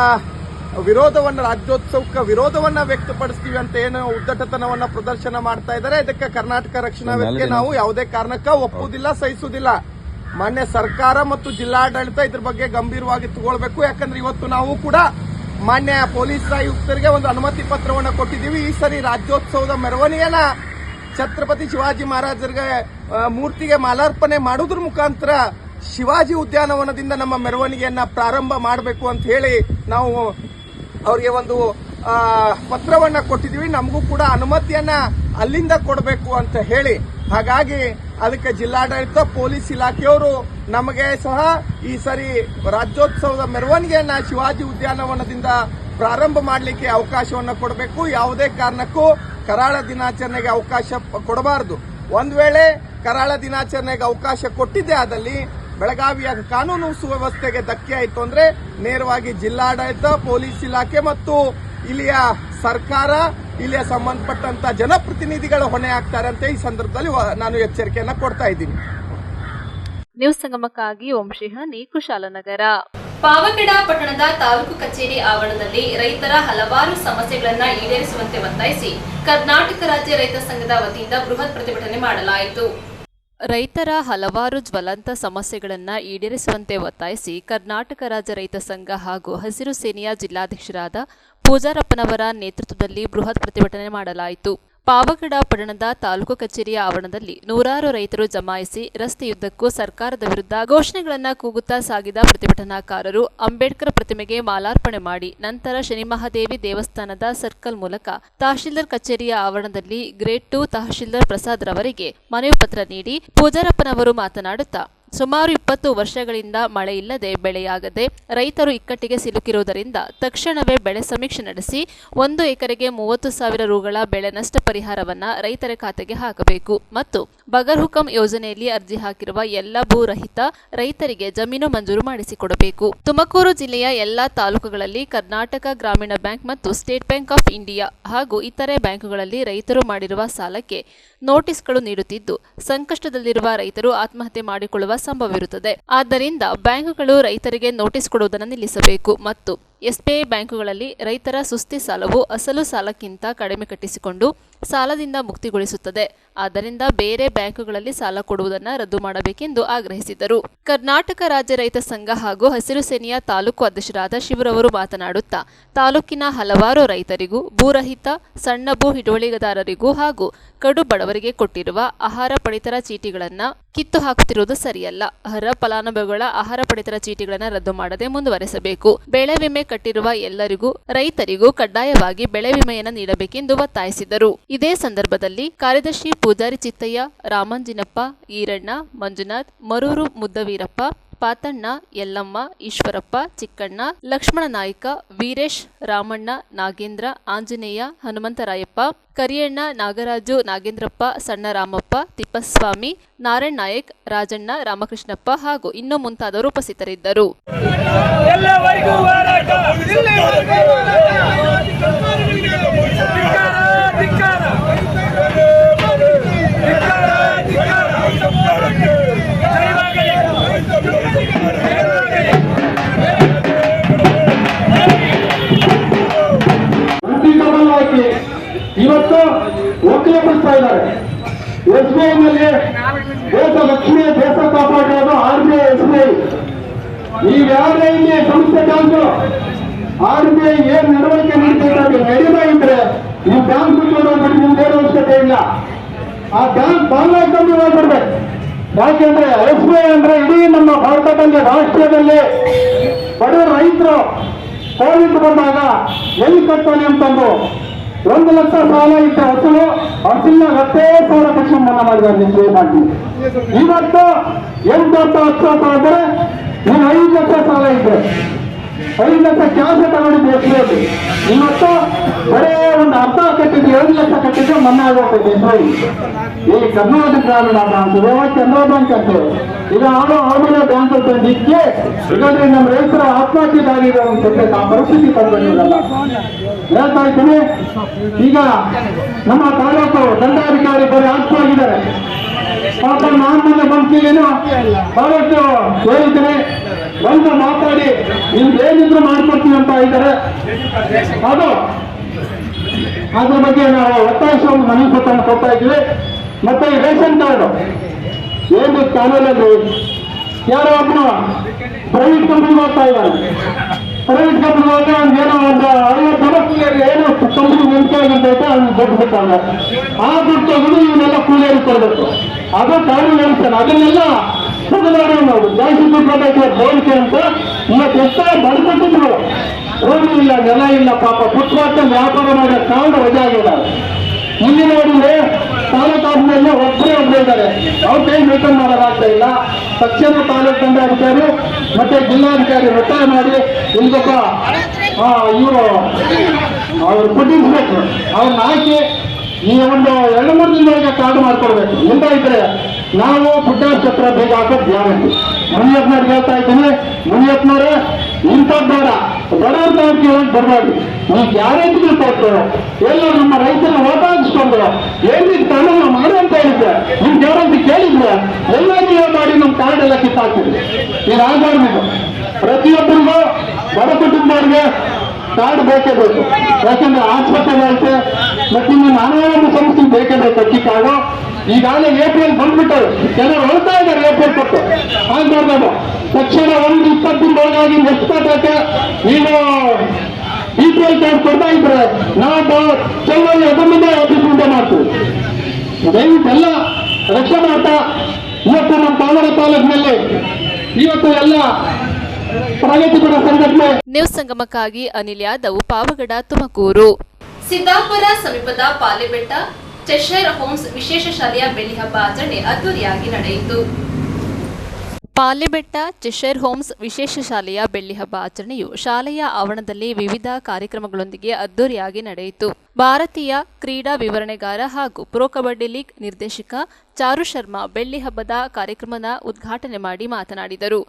ವಿರೋಧವನ್ನ, ರಾಜ್ಯೋತ್ಸವಕ್ಕೆ ವಿರೋಧವನ್ನ ವ್ಯಕ್ತಪಡಿಸ್ತೀವಿ ಅಂತ ಏನು ಉದ್ದಟತನವನ್ನ ಪ್ರದರ್ಶನ ಮಾಡ್ತಾ ಇದ್ದಾರೆ. ಇದಕ್ಕೆ ಕರ್ನಾಟಕ ರಕ್ಷಣಾ ವೇದಿಕೆ ನಾವು ಯಾವುದೇ ಕಾರಣಕ್ಕ ಒಪ್ಪುವುದಿಲ್ಲ, ಸಹಿಸುವುದಿಲ್ಲ. ಮಾನ್ಯ ಸರ್ಕಾರ ಮತ್ತು ಜಿಲ್ಲಾಡಳಿತ ಇದ್ರ ಬಗ್ಗೆ ಗಂಭೀರವಾಗಿ ತಗೊಳ್ಬೇಕು. ಯಾಕಂದ್ರೆ ಇವತ್ತು ನಾವು ಕೂಡ ಮಾನ್ಯ ಪೊಲೀಸ್ ಆಯುಕ್ತರಿಗೆ ಒಂದು ಅನುಮತಿ ಪತ್ರವನ್ನು ಕೊಟ್ಟಿದ್ದೀವಿ. ಈ ಸರಿ ರಾಜ್ಯೋತ್ಸವದ ಮೆರವಣಿಗೆನ ಛತ್ರಪತಿ ಶಿವಾಜಿ ಮಹಾರಾಜರಿಗೆ ಮೂರ್ತಿಗೆ ಮಾಲಾರ್ಪಣೆ ಮಾಡೋದ್ರ ಮುಖಾಂತರ ಶಿವಾಜಿ ಉದ್ಯಾನವನದಿಂದ ನಮ್ಮ ಮೆರವಣಿಗೆಯನ್ನ ಪ್ರಾರಂಭ ಮಾಡಬೇಕು ಅಂತ ಹೇಳಿ ನಾವು ಅವರಿಗೆ ಒಂದು ಪತ್ರವನ್ನ ಕೊಟ್ಟಿದ್ದೀವಿ. ನಮಗೂ ಕೂಡ ಅನುಮತಿಯನ್ನ ಅಲ್ಲಿಂದ ಕೊಡಬೇಕು ಅಂತ ಹೇಳಿ. ಹಾಗಾಗಿ ಅದಕ್ಕೆ ಜಿಲ್ಲಾಡಳಿತ, ಪೊಲೀಸ್ ಇಲಾಖೆಯವರು ನಮಗೆ ಸಹ ಈ ಸರಿ ರಾಜ್ಯೋತ್ಸವದ ಮೆರವಣಿಗೆಯನ್ನ ಶಿವಾಜಿ ಉದ್ಯಾನವನದಿಂದ ಪ್ರಾರಂಭ ಮಾಡಲಿಕ್ಕೆ ಅವಕಾಶವನ್ನು ಕೊಡಬೇಕು. ಯಾವುದೇ ಕಾರಣಕ್ಕೂ ಕರಾಳ ದಿನಾಚರಣೆಗೆ ಅವಕಾಶ ಕೊಡಬಾರದು. ಒಂದು ವೇಳೆ ಕರಾಳ ದಿನಾಚರಣೆಗೆ ಅವಕಾಶ ಕೊಟ್ಟಿದ್ದೇ ಆದಲ್ಲಿ ಬೆಳಗಾವಿಯ ಕಾನೂನು ಸುವ್ಯವಸ್ಥೆಗೆ ಧಕ್ಕೆ ಆಯಿತು ಅಂದ್ರೆ ನೇರವಾಗಿ ಜಿಲ್ಲಾಡಳಿತ, ಪೊಲೀಸ್ ಇಲಾಖೆ ಮತ್ತು ಇಲ್ಲಿಯ ಸರ್ಕಾರ, ಇಲ್ಲಿಯ ಸಂಬಂಧಪಟ್ಟಂತ ಜನಪ್ರತಿನಿಧಿಗಳು ಹೊಣೆ ಆಗ್ತಾರೆ ಅಂತ ಈ ಸಂದರ್ಭದಲ್ಲಿ ನಾನು ಎಚ್ಚರಿಕೆಯನ್ನ ಕೊಡ್ತಾ ಇದ್ದೀನಿ. ನ್ಯೂಸ್ ಸಂಗಮಕ್ಕಾಗಿ ಓಂ ಶಿಹಾನಿ, ಕುಶಾಲನಗರ. ಪಾವಗಡ ಪಟ್ಟಣದ ತಾಲೂಕು ಕಚೇರಿ ಆವರಣದಲ್ಲಿ ರೈತರ ಹಲವಾರು ಸಮಸ್ಯೆಗಳನ್ನು ಈಡೇರಿಸುವಂತೆ ಒತ್ತಾಯಿಸಿ ಕರ್ನಾಟಕ ರಾಜ್ಯ ರೈತ ಸಂಘದ ವತಿಯಿಂದ ಬೃಹತ್ ಪ್ರತಿಭಟನೆ ಮಾಡಲಾಯಿತು. ರೈತರ ಹಲವಾರು ಜ್ವಲಂತ ಸಮಸ್ಯೆಗಳನ್ನು ಈಡೇರಿಸುವಂತೆ ಒತ್ತಾಯಿಸಿ ಕರ್ನಾಟಕ ರಾಜ್ಯ ರೈತ ಸಂಘ ಹಾಗೂ ಹಸಿರು ಸೇನೆಯ ಜಿಲ್ಲಾಧ್ಯಕ್ಷರಾದ ಪೂಜಾರಪ್ಪನವರ ನೇತೃತ್ವದಲ್ಲಿ ಬೃಹತ್ ಪ್ರತಿಭಟನೆ ಮಾಡಲಾಯಿತು. ಪಾವಗಡ ಪಟ್ಟಣದ ತಾಲೂಕು ಕಚೇರಿಯ ಆವರಣದಲ್ಲಿ ನೂರಾರು ರೈತರು ಜಮಾಯಿಸಿ ರಸ್ತೆಯುದ್ದಕ್ಕೂ ಸರ್ಕಾರದ ವಿರುದ್ಧ ಘೋಷಣೆಗಳನ್ನು ಕೂಗುತ್ತಾ ಸಾಗಿದ ಪ್ರತಿಭಟನಾಕಾರರು ಅಂಬೇಡ್ಕರ್ ಪ್ರತಿಮೆಗೆ ಮಾಲಾರ್ಪಣೆ ಮಾಡಿ ನಂತರ ಶನಿಮಹಾದೇವಿ ದೇವಸ್ಥಾನದ ಸರ್ಕಲ್ ಮೂಲಕ ತಹಶೀಲ್ದಾರ್ ಕಚೇರಿಯ ಆವರಣದಲ್ಲಿ ಗ್ರೇಡ್ 2 ತಹಶೀಲ್ದಾರ್ ಪ್ರಸಾದ್ ರವರಿಗೆ ಮನವಿ ಪತ್ರ ನೀಡಿ ಪೂಜಾರಪ್ಪನವರು ಮಾತನಾಡುತ್ತಾ ಸುಮಾರು 20 ವರ್ಷಗಳಿಂದ ಮಳೆ ಇಲ್ಲದೆ ಬೆಳೆಯಾಗದೆ ರೈತರು ಇಕ್ಕಟ್ಟಿಗೆ ಸಿಲುಕಿರುವುದರಿಂದ ತಕ್ಷಣವೇ ಬೆಳೆ ಸಮೀಕ್ಷೆ ನಡೆಸಿ 1 ಎಕರೆಗೆ 30,000 ರುಗಳ ಬೆಳೆ ನಷ್ಟ ಪರಿಹಾರವನ್ನು ರೈತರ ಖಾತೆಗೆ ಹಾಕಬೇಕು ಮತ್ತು ಬಗರ್ ಹುಕಂ ಯೋಜನೆಯಲ್ಲಿ ಅರ್ಜಿ ಹಾಕಿರುವ ಎಲ್ಲ ಭೂರಹಿತ ರೈತರಿಗೆ ಜಮೀನು ಮಂಜೂರು ಮಾಡಿಸಿಕೊಡಬೇಕು. ತುಮಕೂರು ಜಿಲ್ಲೆಯ ಎಲ್ಲಾ ತಾಲೂಕುಗಳಲ್ಲಿ ಕರ್ನಾಟಕ ಗ್ರಾಮೀಣ ಬ್ಯಾಂಕ್ ಮತ್ತು ಸ್ಟೇಟ್ ಬ್ಯಾಂಕ್ ಆಫ್ ಇಂಡಿಯಾ ಹಾಗೂ ಇತರೆ ಬ್ಯಾಂಕುಗಳಲ್ಲಿ ರೈತರು ಮಾಡಿರುವ ಸಾಲಕ್ಕೆ ನೋಟಿಸ್ಗಳು ನೀಡುತ್ತಿದ್ದು, ಸಂಕಷ್ಟದಲ್ಲಿರುವ ರೈತರು ಆತ್ಮಹತ್ಯೆ ಮಾಡಿಕೊಳ್ಳುವ ಸಂಭವವಿರುತ್ತದೆ. ಆದ್ದರಿಂದ ಬ್ಯಾಂಕುಗಳು ರೈತರಿಗೆ ನೋಟಿಸ್ ಕೊಡುವುದನ್ನು ನಿಲ್ಲಿಸಬೇಕು ಮತ್ತು ಎಸ್ಬಿಐ ಬ್ಯಾಂಕುಗಳಲ್ಲಿ ರೈತರ ಸುಸ್ತಿ ಸಾಲವು ಅಸಲು ಸಾಲಕ್ಕಿಂತ ಕಡಿಮೆ ಕಟ್ಟಿಸಿಕೊಂಡು ಸಾಲದಿಂದ ಮುಕ್ತಿಗೊಳಿಸುತ್ತದೆ. ಆದ್ದರಿಂದ ಬೇರೆ ಬ್ಯಾಂಕುಗಳಲ್ಲಿ ಸಾಲ ಕೊಡುವುದನ್ನು ರದ್ದು ಮಾಡಬೇಕೆಂದು ಆಗ್ರಹಿಸಿದರು. ಕರ್ನಾಟಕ ರಾಜ್ಯ ರೈತ ಸಂಘ ಹಾಗೂ ಹಸಿರು ಸೇನೆಯ ತಾಲೂಕು ಅಧ್ಯಕ್ಷರಾದ ಶಿವರವರು ಮಾತನಾಡುತ್ತಾ, ತಾಲೂಕಿನ ಹಲವಾರು ರೈತರಿಗೂ ಭೂರಹಿತ ಸಣ್ಣ ಭೂ ಹಿಡುವಳಿದಾರರಿಗೂ ಹಾಗೂ ಕಡು ಬಡವರಿಗೆ ಕೊಟ್ಟಿರುವ ಆಹಾರ ಪಡಿತರ ಚೀಟಿಗಳನ್ನು ಕಿತ್ತು ಹಾಕುತ್ತಿರುವುದು ಸರಿಯಲ್ಲ. ಅರ್ಹ ಫಲಾನುಭವಿಗಳ ಆಹಾರ ಪಡಿತರ ಚೀಟಿಗಳನ್ನು ರದ್ದು ಮಾಡದೆ ಮುಂದುವರೆಸಬೇಕು. ಬೆಳೆ ವಿಮೆ ಕಟ್ಟಿರುವ ಎಲ್ಲರಿಗೂ ರೈತರಿಗೂ ಕಡ್ಡಾಯವಾಗಿ ಬೆಳೆ ವಿಮೆಯನ್ನು ನೀಡಬೇಕೆಂದು ಒತ್ತಾಯಿಸಿದರು. ಇದೇ ಸಂದರ್ಭದಲ್ಲಿ ಕಾರ್ಯದರ್ಶಿ ಪೂಜಾರಿ ಚಿತ್ತಯ್ಯ, ರಾಮಂಜಿನಪ್ಪ, ಈರಣ್ಣ, ಮಂಜುನಾಥ್, ಮರೂರು ಮುದ್ದವೀರಪ್ಪ, ಪಾತಣ್ಣ, ಯಲ್ಲಮ್ಮ, ಈಶ್ವರಪ್ಪ, ಚಿಕ್ಕಣ್ಣ, ಲಕ್ಷ್ಮಣ ನಾಯ್ಕ, ವೀರೇಶ್, ರಾಮಣ್ಣ, ನಾಗೇಂದ್ರ, ಆಂಜನೇಯ, ಹನುಮಂತರಾಯಪ್ಪ, ಕರಿಯಣ್ಣ, ನಾಗರಾಜು, ನಾಗೇಂದ್ರಪ್ಪ, ಸಣ್ಣ ರಾಮಪ್ಪ, ತಿಪ್ಪಸ್ವಾಮಿ, ನಾರಾಯಣ್ ನಾಯಕ್, ರಾಜಣ್ಣ, ರಾಮಕೃಷ್ಣಪ್ಪ ಹಾಗೂ ಇನ್ನೂ ಮುಂತಾದವರು ಉಪಸ್ಥಿತರಿದ್ದರು. ಇವತ್ತು ಒಕ್ಕಲೆಬ್ಬಿಸ್ತಾ ಇದ್ದಾರೆ. ಎಸ್ಬಿಐ ನಲ್ಲಿ ದೇಶ ರಕ್ಷಣೆ, ದೇಶ ಕಾಪಾಡೋದು RBI, SBI. ನೀವ್ಯಾರೇ ಇಲ್ಲಿ ಸಂಸ್ಥೆ ಬ್ಯಾಂಕು RBI ಏನ್ ನಡವಳಿಕೆ ನೀಡ್ತಿದ್ದಾರೆ ನಡೀತಾ ಇದ್ರೆ ಈ ಬ್ಯಾಂಕ್ ಬಿಟ್ಟು ನಿಮ್ಗೆ ಏನು ಅವಶ್ಯಕತೆ ಇಲ್ಲ. ಆ ಬ್ಯಾಂಕ್ ಬಾಂಗ್ಲಾದೇಶ ಮಾಡ್ಬಿಡ್ಬೇಕು. ಯಾಕೆಂದ್ರೆ SBI ಅಂದ್ರೆ ಇಡೀ ನಮ್ಮ ಭಾರತದಲ್ಲಿ, ರಾಷ್ಟ್ರದಲ್ಲಿ ಬಡ ರೈತರು ಕೋವಿಡ್ ಬಂದಾಗ ಎಲ್ಲಿ ಕಟ್ತಾನೆ ಅಂತಂದು 1 ಲಕ್ಷ ಸಾಲ ಇದ್ದ ಹಸಿಲ್ಲ 10,000 ತಕ್ಷಣ ಮನ್ನಾ ಮಾಡಿದ್ದಾರೆ. ಇವತ್ತು 8-10 ಅಂದ್ರೆ ನೀವು 5 ಲಕ್ಷ ಸಾಲ ಇದ್ರೆ 5 ಲಕ್ಷ ಕ್ಯಾಶ್ ತಗೊಂಡಿದ್ದು ಎಸ್ಬಿಐ. ಇವತ್ತು ಬರೇ ಒಂದು ಅರ್ಧ ಕಟ್ಟಿದ್ದು 2 ಲಕ್ಷ ಕಟ್ಟಿದ್ರೆ ಮನ್ನಾ ಆಗೋಗ್ತದೆ ಎಸ್ಬಿಐ. ಈ ಕರ್ನಾಟಕ ಗ್ರಾಮೀಣ ಬ್ಯಾಂಕ್, ಕೆನರಾ ಬ್ಯಾಂಕ್ ಅಂತ ಈಗ ಆಮೇಲೆ ಬ್ಯಾಂಕ್ ತಂದಿಕ್ಕೆ ಈಗಾಗಲೇ ನಮ್ಮ ರೈತರ ಆತ್ಮಹತ್ಯೆದಾಗಿರೋ ಆ ಪರಿಸ್ಥಿತಿ ತಂದಿರಲ್ಲ. ಹೇಳ್ತಾ ಇದ್ದೀನಿ. ಈಗ ನಮ್ಮ ತಾಲೂಕು ದಂಡಾಧಿಕಾರಿ ಬರೀ ಆಗ್ತಾಗಿದ್ದಾರೆ. ಪಾಪ ನಾನ್ ಬಂದ್ಕೇನು ಬಹಳಷ್ಟು ಹೇಳಿದ್ದೀನಿ, ಬಂದು ಮಾತಾಡಿ ನಿಮ್ಗೇನಿದ್ರು ಮಾಡ್ಕೊಡ್ತೀವಿ ಅಂತ ಇದ್ದಾರೆ. ಅದ್ರ ಬಗ್ಗೆ ನಾವು ಒತ್ತಾಯಿಸುವ ಮನವಿ ಪತ್ರವನ್ನು ಕೊಡ್ತಾ ಇದ್ದೀವಿ. ಮತ್ತೆ ಈ ರೇಷನ್ ಕಾರ್ಡ್ ಏನು ಕಾನೂನಲ್ಲಿ ಯಾರೋ ಒಬ್ಬನು ಪ್ರೈವೇಟ್ ಕಂಪ್ನಿಗೆ ಹೋಗ್ತಾ ಇದ್ದಾರೆ. ಪ್ರೈವೇಟ್ ಕಂಪ್ನಿಗೆ ಹೋದ್ರೆ ಏನೋ ಒಂದು 50 ಜನ ಏನು ಕಂಪ್ನಿ ನೇಮಕ ಆಗಿರ್ತೈತೆ ಅವ್ನು ದುಡ್ಡು ಬಿಟ್ಟಾಗ ಆ ದುಡ್ಡು ತೆಗೆದು ಇವನ್ನೆಲ್ಲ ಕೂಲಿಯರಿಗೆ ಕೊಡಬೇಕು. ಅದು ಕಾನೂನು ಹೇಳ್ತಾನೆ. ಅದನ್ನೆಲ್ಲ ತಗೊಂಡು ನಾವು ಜಾಸ್ತಿ ದುಡ್ಡು ಬೇಕಾಗ್ತದೆ ಬೋಲಿಕೆ ಅಂತ. ಇವತ್ತು ಎಷ್ಟೋ ಬಡ್ಕೊಟ್ಟಿದ್ರು, ರೋಡ್ ಇಲ್ಲ, ನೆಲ ಇಲ್ಲ, ಪಾಪ ಫುಟ್ಪಾತ್ ವ್ಯಾಪಾರ ಮಾಡೋ ಕಾರಣ ವಜಾ ಆಗಿದ್ದಾರೆ. ಇಲ್ಲಿ ನೋಡಿದ್ರೆ ತಾಲೂಕಾದ್ಮೇಲೆ ಒಬ್ಬರೇ ಇದ್ದಾರೆ. ಅವ್ರ ಕೈ ಮೇಂಟೈನ್ ಮಾಡೋದಾಗ್ತಾ ಇಲ್ಲ. ತಕ್ಷಣ ತಾಲೂಕು ದಂಡಾಧಿಕಾರಿ ಮತ್ತೆ ಜಿಲ್ಲಾಧಿಕಾರಿ ಒತ್ತಾಯ ಮಾಡಿ ಇಲ್ಲೊಬ್ಬ ಇವರು ಅವ್ರು ಕೊಟ್ಟಿಸ್ಬೇಕು. ಅವ್ರನ್ನ ಹಾಕಿ ಈ ಒಂದು 2-3 ದಿನದೊಳಗೆ ಕಾರ್ಡ್ ಮಾಡ್ಕೊಡ್ಬೇಕು. ಇಲ್ಲ ಇದ್ರೆ ನಾವು ಪುಟ್ಟಾಸ್ಪತ್ರೆ ಬೇಗ ಹಾಕೋದು ಗ್ಯಾರಂಟಿ. ಮುನಿಯಪ್ಪನವ್ರಿಗೆ ಹೇಳ್ತಾ ಇದ್ದೀನಿ, ಮುನಿಯಪ್ಪನವ್ರೆ ಇಂಥದ್ದು ಬೇಡ, ಬಡವ್ರ ತಾಲೂಕಿಗೆ ಬರಬಾರ್ದು. ನೀವು ಗ್ಯಾರಂಟಿಗಳು ಕೊಟ್ಟು ಎಲ್ಲ ನಮ್ಮ ರೈತರನ್ನ ಓಟಾಡಿಸ್ಕೊಂಡು ಏನಿದ್ ಕಾನೂನು ಮಾಡು ಅಂತ ಹೇಳಿದ್ರೆ ನಿಮ್ ಗ್ಯಾರಂಟಿ ಕೇಳಿದ್ರೆ ಎಲ್ಲ ನೀವು ಮಾಡಿ ನಮ್ಮ ಕಾರ್ಡ್ ಎಲ್ಲ ಕಿತ್ತಾಕ್ತೀವಿ. ಇದು ಆಗಬಾರ್ದು. ಪ್ರತಿಯೊಬ್ಬರಿಗೂ ಬಡ ಕುಟುಂಬರಿಗೆ ಕಾರ್ಡ್ ಬೇಕೇ ಬೇಕು. ಯಾಕಂದ್ರೆ ಆಸ್ಪತ್ರೆಗಳೈತೆ ಮತ್ತೆ ಇನ್ನು ನಾನಾ ಸಂಸ್ಥೆ ಬೇಕೇ ಬೇಕು. ಅಕ್ಕಿ ಕಾರ್ಡು ಈಗಾಗಲೇ ಏಪ್ರಿಲ್ ಬಂದ್ಬಿಟ್ಟರು, ಕೆಲವರು ಹೇಳ್ತಾ ಇದ್ದಾರೆ ಏಪ್ರಿಲ್ ಕೊಟ್ಟು ಆಗ್ಬಾರ್ದು. ತಕ್ಷಣ 1-20 ದಿನದೊಳಗಾಗಿ ನೆಕ್ಸ್ಟ್ ನೀವು BPL ಕಾರ್ಡ್ ಕೊಡ್ತಾ ಇದ್ರೆ ನಾವು ಚೆನ್ನೈ ಅದನ್ನೇ ಆಫೀಸ್ ಮುಂದೆ ಮಾಡ್ತೀವಿ. ದಯವಿಟ್ಟೆಲ್ಲ ರಕ್ಷಣೆ ಮಾಡ್ತಾ ಇವತ್ತು ನಮ್ಮ ಕಾವರ ತಾಲೂಕಿನಲ್ಲಿ ಇವತ್ತು ಎಲ್ಲ ಪ್ರಗತಿಪರ ಸಂಘಟನೆ. ನ್ಯೂಸ್ ಸಂಗಮಕ್ಕಾಗಿ ಅನಿಲ್ ಯಾದವ್, ಪಾವಗಡ, ತುಮಕೂರು. ಸಿದ್ದಾಪುರ ಸಮೀಪದ ಪಾಲೆಬೆಟ್ಟ ಚೆಶೈರ್ ಹೋಮ್ಸ್ ವಿಶೇಷ ಶಾಲೆಯ ಬೆಳ್ಳಿ ಹಬ್ಬ ಆಚರಣೆ ಅದ್ದೂರಿಯಾಗಿ ನಡೆಯಿತು. ಪಾಲಿಬೆಟ್ಟ ಚೆಶೈರ್ ಹೋಮ್ಸ್ ವಿಶೇಷ ಶಾಲೆಯ ಬೆಳ್ಳಿ ಹಬ್ಬ ಆಚರಣೆಯು ಶಾಲೆಯ ಆವರಣದಲ್ಲಿ ವಿವಿಧ ಕಾರ್ಯಕ್ರಮಗಳೊಂದಿಗೆ ಅದ್ದೂರಿಯಾಗಿ ನಡೆಯಿತು. ಭಾರತೀಯ ಕ್ರೀಡಾ ವಿವರಣೆಗಾರ ಹಾಗೂ ಪ್ರೊ ಕಬಡ್ಡಿ ಲೀಗ್ ನಿರ್ದೇಶಕ ಚಾರು ಶರ್ಮಾ ಬೆಳ್ಳಿ ಹಬ್ಬದ ಕಾರ್ಯಕ್ರಮದ ಉದ್ಘಾಟನೆ ಮಾಡಿ ಮಾತನಾಡಿದರು.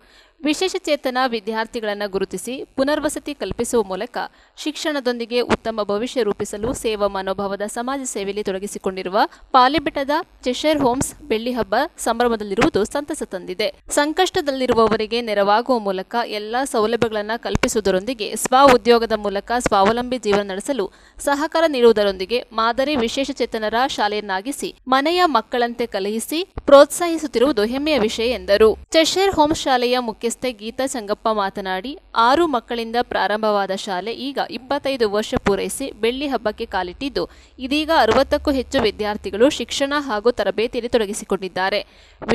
ವಿಶೇಷ ಚೇತನ ವಿದ್ಯಾರ್ಥಿಗಳನ್ನು ಗುರುತಿಸಿ ಪುನರ್ವಸತಿ ಕಲ್ಪಿಸುವ ಮೂಲಕ ಶಿಕ್ಷಣದೊಂದಿಗೆ ಉತ್ತಮ ಭವಿಷ್ಯ ರೂಪಿಸಲು ಸೇವಾ ಮನೋಭಾವದ ಸಮಾಜ ಸೇವೆಯಲ್ಲಿ ತೊಡಗಿಸಿಕೊಂಡಿರುವ ಪಾಲಿಬೆಟ್ಟದ ಚೆಶೈರ್ ಹೋಮ್ಸ್ ಬೆಳ್ಳಿ ಹಬ್ಬ ಸಂಭ್ರಮದಲ್ಲಿರುವುದು ಸಂತಸ ತಂದಿದೆ. ಸಂಕಷ್ಟದಲ್ಲಿರುವವರಿಗೆ ನೆರವಾಗುವ ಮೂಲಕ ಎಲ್ಲಾ ಸೌಲಭ್ಯಗಳನ್ನು ಕಲ್ಪಿಸುವುದರೊಂದಿಗೆ ಸ್ವ ಉದ್ಯೋಗದ ಮೂಲಕ ಸ್ವಾವಲಂಬಿ ಜೀವನ ನಡೆಸಲು ಸಹಕಾರ ನೀಡುವುದರೊಂದಿಗೆ ಮಾದರಿ ವಿಶೇಷ ಚೇತನರ ಶಾಲೆಯನ್ನಾಗಿಸಿ ಮನೆಯ ಮಕ್ಕಳಂತೆ ಕಲಿಸಿ ಪ್ರೋತ್ಸಾಹಿಸುತ್ತಿರುವುದು ಹೆಮ್ಮೆಯ ವಿಷಯ ಎಂದರು. ಚೆಶೈರ್ ಹೋಮ್ಸ್ ಶಾಲೆಯ ಮುಖ್ಯಸ್ಥೆ ಗೀತಾ ಸಂಗಪ್ಪ ಮಾತನಾಡಿ 6 ಮಕ್ಕಳಿಂದ ಪ್ರಾರಂಭವಾದ ಶಾಲೆ ಈಗ 25 ವರ್ಷ ಪೂರೈಸಿ ಬೆಳ್ಳಿ ಹಬ್ಬಕ್ಕೆ ಕಾಲಿಟ್ಟಿದ್ದು ಇದೀಗ 60ಕ್ಕೂ ಹೆಚ್ಚು ವಿದ್ಯಾರ್ಥಿಗಳು ಶಿಕ್ಷಣ ಹಾಗೂ ತರಬೇತಿಯಲ್ಲಿ ತೊಡಗಿಸಿಕೊಂಡಿದ್ದಾರೆ.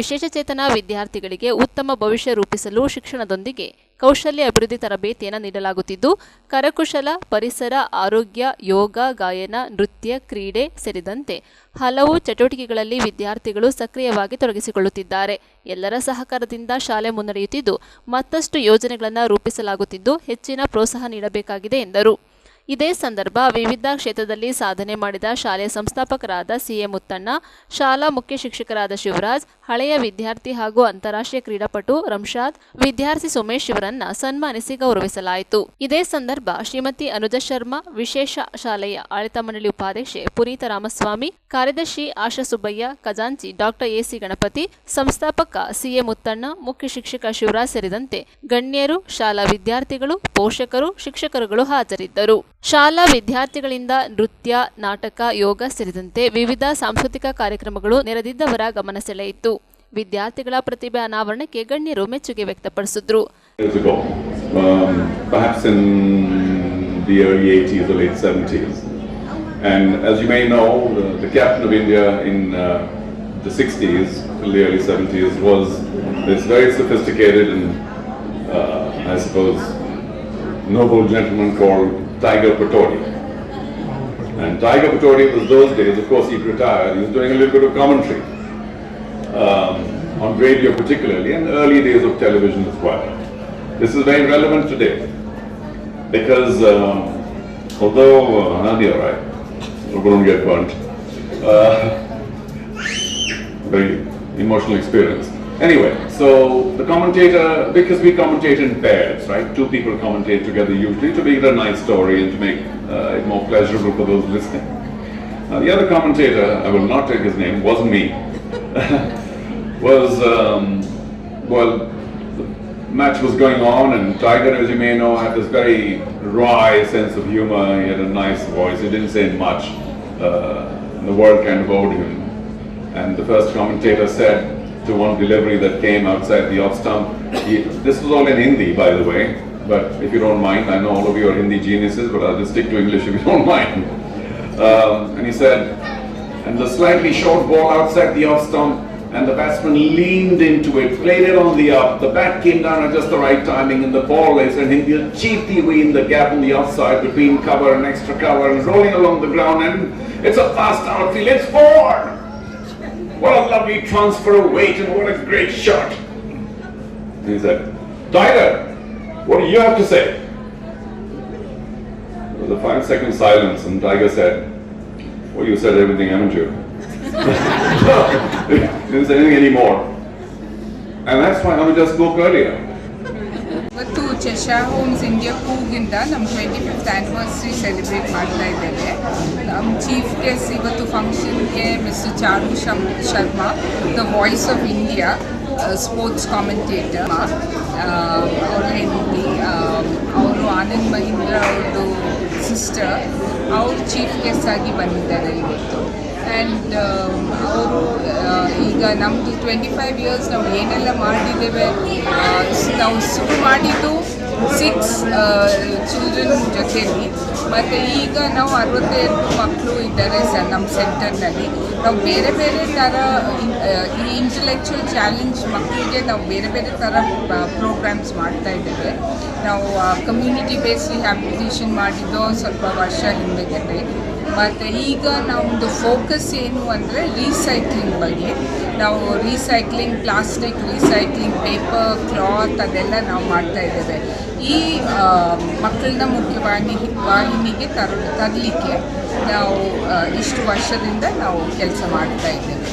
ವಿಶೇಷ ಚೇತನ ವಿದ್ಯಾರ್ಥಿಗಳಿಗೆ ಉತ್ತಮ ಭವಿಷ್ಯ ರೂಪಿಸಲು ಶಿಕ್ಷಣದೊಂದಿಗೆ ಕೌಶಲ್ಯ ಅಭಿವೃದ್ಧಿ ತರಬೇತಿಯನ್ನು ನೀಡಲಾಗುತ್ತಿದ್ದು ಕರಕುಶಲ, ಪರಿಸರ, ಆರೋಗ್ಯ, ಯೋಗ, ಗಾಯನ, ನೃತ್ಯ, ಕ್ರೀಡೆ ಸೇರಿದಂತೆ ಹಲವು ಚಟುವಟಿಕೆಗಳಲ್ಲಿ ವಿದ್ಯಾರ್ಥಿಗಳು ಸಕ್ರಿಯವಾಗಿ ತೊಡಗಿಸಿಕೊಳ್ಳುತ್ತಿದ್ದಾರೆ. ಎಲ್ಲರ ಸಹಕಾರದಿಂದ ಶಾಲೆ ಮುನ್ನಡೆಯುತ್ತಿದ್ದು ಮತ್ತಷ್ಟು ಯೋಜನೆಗಳನ್ನು ರೂಪಿಸಲಾಗುತ್ತಿದ್ದು ಹೆಚ್ಚಿನ ಪ್ರೋತ್ಸಾಹ ನೀಡಬೇಕಾಗಿದೆ ಎಂದರು. ಇದೇ ಸಂದರ್ಭ ವಿವಿಧ ಕ್ಷೇತ್ರದಲ್ಲಿ ಸಾಧನೆ ಮಾಡಿದ ಶಾಲೆಯ ಸಂಸ್ಥಾಪಕರಾದ ಸಿಎ ಮುತ್ತಣ್ಣ, ಶಾಲಾ ಮುಖ್ಯ ಶಿಕ್ಷಕರಾದ ಶಿವರಾಜ್, ಹಳೆಯ ವಿದ್ಯಾರ್ಥಿ ಹಾಗೂ ಅಂತಾರಾಷ್ಟ್ರೀಯ ಕ್ರೀಡಾಪಟು ರಂಶಾದ್, ವಿದ್ಯಾರ್ಥಿ ಸೋಮೇಶ್ ಇವರನ್ನ ಸನ್ಮಾನಿಸಿ ಗೌರವಿಸಲಾಯಿತು. ಇದೇ ಸಂದರ್ಭ ಶ್ರೀಮತಿ ಅನುಜ ಶರ್ಮಾ, ವಿಶೇಷ ಶಾಲೆಯ ಆಡಳಿತ ಮಂಡಳಿ ಉಪಾಧ್ಯಕ್ಷೆ ಪುನೀತ ರಾಮಸ್ವಾಮಿ, ಕಾರ್ಯದರ್ಶಿ ಆಶಾ ಸುಬ್ಬಯ್ಯ, ಖಜಾಂಚಿ ಡಾಕ್ಟರ್ ಎಸಿ ಗಣಪತಿ, ಸಂಸ್ಥಾಪಕ ಸಿಎ ಮುತ್ತಣ್ಣ, ಮುಖ್ಯ ಶಿಕ್ಷಕ ಶಿವರಾಜ್ ಸೇರಿದಂತೆ ಗಣ್ಯರು, ಶಾಲಾ ವಿದ್ಯಾರ್ಥಿಗಳು, ಪೋಷಕರು, ಶಿಕ್ಷಕರುಗಳು ಹಾಜರಿದ್ದರು. ಶಾಲಾ ವಿದ್ಯಾರ್ಥಿಗಳಿಂದ ನೃತ್ಯ, ನಾಟಕ, ಯೋಗ ಸೇರಿದಂತೆ ವಿವಿಧ ಸಾಂಸ್ಕೃತಿಕ ಕಾರ್ಯಕ್ರಮಗಳು ನೆರೆದಿದ್ದವರ ಗಮನ ಸೆಳೆಯಿತು. ವಿದ್ಯಾರ್ಥಿಗಳ ಪ್ರತಿಭೆ ಅನಾವರಣಕ್ಕೆ ಗಣ್ಯರು ಮೆಚ್ಚುಗೆ ವ್ಯಕ್ತಪಡಿಸಿದ್ರು. Perhaps in the early 80s or late 70s. And as you may know, the captain of India in the 60s till the early 70s was this very sophisticated and I suppose noble gentleman called Tiger Patori. And Tiger Patori was those days, of course he'd retired, he was doing a little bit of commentary on radio particularly and early days of television as well. This is very relevant today because although Nadia, right, we don't get burnt, very emotional experience. Anyway, so the commentator, because we commentate in pairs, right? 2 people commentate together usually to make it a nice story and to make it more pleasurable for those listening. Now the other commentator, I will not take his name, wasn't me, was, well, the match was going on and Tiger, as you may know, had this very wry sense of humor, he had a nice voice, he didn't say much, and the world kind of owed him. And the first commentator said, to one delivery that came outside the off stump. This was all in Hindi, by the way, but if you don't mind, I know all of you are Hindi geniuses, but I'll just stick to English if you don't mind. And he said, and the slightly short ball outside the off stump, and the batsman leaned into it, played it on the up, the bat came down at just the right timing, and the ball is in Hindi cheaply away in the gap on the offside between cover and extra cover, and rolling along the ground, and it's a fast outfield, it's 4! What a lovely transfer of weight and what a great shot. He said, Tiger, what do you have to say? There was a 5-second silence and Tiger said, well, you said everything, haven't you? He didn't say anything anymore. And that's why I just spoke earlier. ಇವತ್ತು ಚೆಶೈರ್ homes India ಕೂಗಿಂದ ನಮ್ಮ 25th anniversary celebrate ಮಾಡ್ತಾ ಇದ್ದೇವೆ. ನಮ್ಮ chief guest ಇವತ್ತು ಫಂಕ್ಷನ್ಗೆ mister Charu Sharma, the voice of India sports commentator, ಅವ್ರ ಹೆಂಡತಿ, ಅವರು ಆನಂದ್ ಮಹೀಂದ್ರ ಅವ್ರದ್ದು ಸಿಸ್ಟರ್, ಅವರು ಚೀಫ್ ಗೆಸ್ಟ್ ಆಗಿ ಬಂದಿದ್ದಾರೆ ಇವತ್ತು. ಆ್ಯಂಡ್ ಅವರು ಈಗ ನಮ್ಮದು 25 ಇಯರ್ಸ್ ನಾವು ಏನೆಲ್ಲ ಮಾಡಿದ್ದೇವೆ, ನಾವು ಶುರು ಮಾಡಿದ್ದು 6 ಚಿಲ್ಡ್ರನ್ ಜೊತೆಯಲ್ಲಿ, ಮತ್ತು ಈಗ ನಾವು 62 ಮಕ್ಕಳು ಇದ್ದಾರೆ ನಮ್ಮ ಸೆಂಟರ್ನಲ್ಲಿ. ನಾವು ಬೇರೆ ಬೇರೆ ಥರ ಈ ಇಂಟೆಲೆಕ್ಚುಯಲ್ ಚಾಲೆಂಜ್ ಮಕ್ಕಳಿಗೆ ನಾವು ಬೇರೆ ಬೇರೆ ಥರ ಪ್ರೋಗ್ರಾಮ್ಸ್ ಮಾಡ್ತಾ ಇದ್ದೇವೆ. ನಾವು ಕಮ್ಯುನಿಟಿ ಬೇಸ್ಡ್ ರಿಹ್ಯಾಬಿಲಿಟೇಷನ್ ಮಾಡಿದ್ದು ಸ್ವಲ್ಪ ವರ್ಷ ಹಿಂದೆ. ಮತ್ತು ಈಗ ನಮ್ಮದು ಫೋಕಸ್ ಏನು ಅಂದರೆ ರೀಸೈಕ್ಲಿಂಗ್ ಬಗ್ಗೆ. ನಾವು recycling, plastic recycling, paper, cloth ಅದೆಲ್ಲ ನಾವು ಮಾಡ್ತಾಯಿದ್ದೇವೆ. ಈ ಮಕ್ಕಳನ್ನ ಮುಖ್ಯವಾಹಿನಿಗೆ ತರಲಿಕ್ಕೆ ನಾವು ಇಷ್ಟು ವರ್ಷದಿಂದ ನಾವು ಕೆಲಸ ಮಾಡ್ತಾಯಿದ್ದೇವೆ.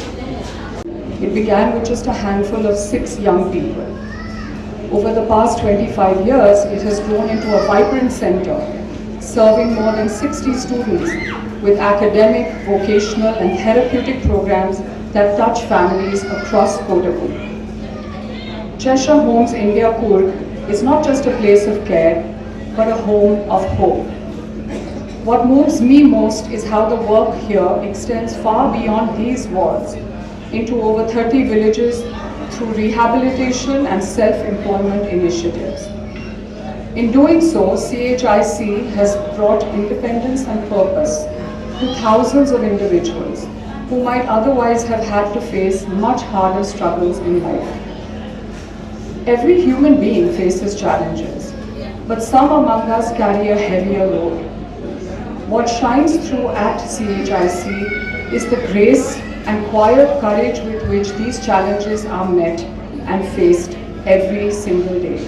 It began with just a handful of 6 young people. Over the past 25 years, it has grown into a vibrant center, serving more than 60 students with academic, vocational and therapeutic programs that touch families across Kodapur. Cheshire Homes India Coorg is not just a place of care, but a home of hope. What moves me most is how the work here extends far beyond these walls into over 30 villages through rehabilitation and self-employment initiatives. In doing so, CHIC has brought independence and purpose to thousands of individuals who might otherwise have had to face much harder struggles in life. Every human being faces challenges, but some among us carry a heavier load. What shines through at CHIC is the grace and quiet courage with which these challenges are met and faced every single day.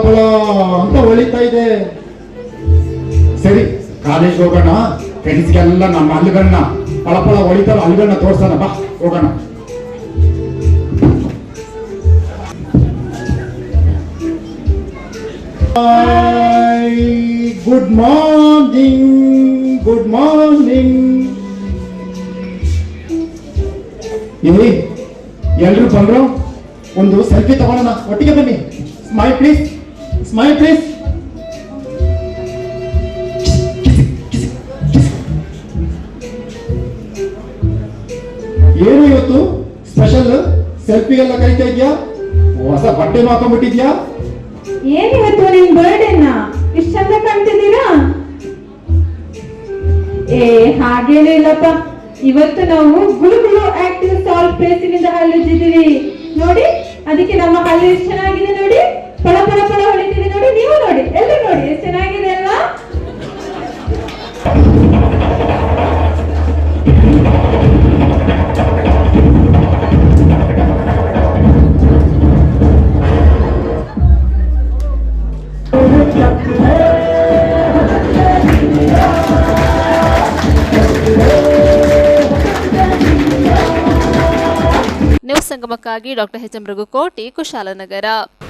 ಪಳ ಅಂತ ಹೊಳಿತಾ ಇದೆ. ಸರಿ, college ಹೋಗೋಣ, ಫ್ರೆಂಡ್ಸ್ಗೆಲ್ಲ ನಮ್ಮ ಹಲ್ಗಳನ್ನ ಪಳ ಹೊಳಿತಾರ ಹಲ್ಗಳನ್ನ ತೋರ್ಸೋಣ, ಬಾ ಹೋಗೋಣ. Good morning, good morning. ಎಲ್ರು ಬಂದ್ರು, ಒಂದು ಸೆಲ್ಫಿ ತಗೊಳ್ಳೋಣ, ಒಟ್ಟಿಗೆ ಬನ್ನಿ. Smile please, smile please. ಏನು ಇವತ್ತು ಸ್ಪೆಷಲ್? ಸೆಲ್ಫಿ ಎಲ್ಲ ಕರಿತಾ ಇದ್ಯಾ? ಹೊಸ ಬಟ್ಟೆನೂ ಹಾಕೊಂಡ್ಬಿಟ್ಟಿದ್ಯಾ? ಏನಿವತ್ತು ನಿಮ್ ಬರ್ಡೇನ ಇಷ್ಟು ಚಂದ ಕಾಣ್ತಿದ್ದೀರಾ? ಹಾಗೇನೂ ಇಲ್ಲಪ್ಪ, ಇವತ್ತು ನಾವು ಗುಳುಗುಳು ಆಕ್ಟಿವ್ ಸಾಲ್ಟ್ ಪೇಸ್ಟಿನಿಂದ ಹಲ್ಲುಜ್ಜಿದ್ದೀವಿ ನೋಡಿ. ಅದಕ್ಕೆ ನಮ್ಮ ಹಲ್ಲು ಎಷ್ಟು ಚೆನ್ನಾಗಿದೆ ನೋಡಿ, ಪಳ ಪಳ ಪಳ ಹೊಳಿತಿದೆ ನೋಡಿ. ನೀವು ನೋಡಿ, ಎಲ್ಲರೂ ನೋಡಿ ಎಷ್ಟು ಚೆನ್ನಾಗಿದೆ ಅಲ್ವಾ? ನ್ಯೂಸ್ ಸಂಗಮಕ್ಕಾಗಿ ಡಾಕ್ಟರ್ ಎಚ್.ಎಂ. ರಘುಕೋಟಿ, ಕುಶಾಲನಗರ.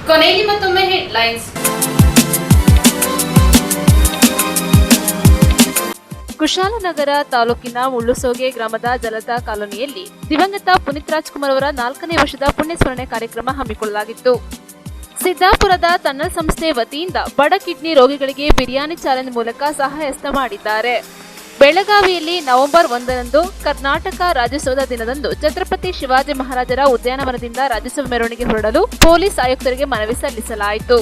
ಕೊನೆಯಲ್ಲಿ ಮತ್ತೊಮ್ಮೆ ಹೆಡ್ಲೈನ್ಸ್. ಕುಶಾಲನಗರ ತಾಲೂಕಿನ ಮುಳ್ಳುಸೋಗೆ ಗ್ರಾಮದ ಜಲತಾ ಕಾಲೋನಿಯಲ್ಲಿ ದಿವಂಗತ ಪುನೀತ್ ರಾಜ್ಕುಮಾರ್ ಅವರ 4ನೇ ವರ್ಷದ ಪುಣ್ಯಸ್ಮರಣೆ ಕಾರ್ಯಕ್ರಮ ಹಮ್ಮಿಕೊಳ್ಳಲಾಗಿತ್ತು. ಸಿದ್ದಾಪುರದ ತನ್ನಲ್ ಸಂಸ್ಥೆ ವತಿಯಿಂದ ಬಡ ಕಿಡ್ನಿ ರೋಗಿಗಳಿಗೆ ಬಿರಿಯಾನಿ ಚಾಲೆಂಜ್ ಮೂಲಕ ಸಹಾಯಹಸ್ತ ಮಾಡಿದ್ದಾರೆ. ಬೆಳಗಾವಿಯಲ್ಲಿ ನವೆಂಬರ್ 1ರಂದು ಕರ್ನಾಟಕ ರಾಜ್ಯೋತ್ಸವದ ದಿನದಂದು ಛತ್ರಪತಿ ಶಿವಾಜಿ ಮಹಾರಾಜರ ಉದ್ಯಾನವನದಿಂದ ರಾಜ್ಯೋತ್ಸವ ಮೆರವಣಿಗೆ ಹೊರಡಲು ಪೊಲೀಸ್ ಆಯುಕ್ತರಿಗೆ ಮನವಿ ಸಲ್ಲಿಸಲಾಯಿತು.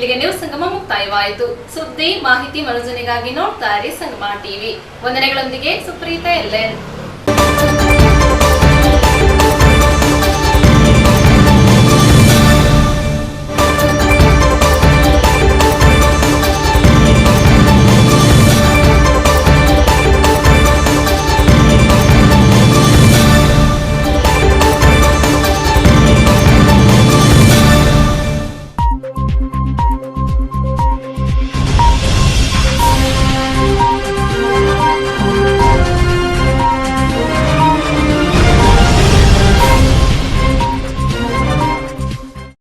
ಇಲ್ಲಿಗೆ ನ್ಯೂಸ್ ಸಂಗಮ ಮುಕ್ತಾಯವಾಯಿತು. ಸುದ್ದಿ ಮಾಹಿತಿ ಮನೋರಂಜನೆಗಾಗಿ ನೋಡ್ತಾ ಇರಿ ಸಂಗಮ ಟಿವಿ. ವಂದನೆಗಳೊಂದಿಗೆ ಸುಪ್ರೀತಾ LN.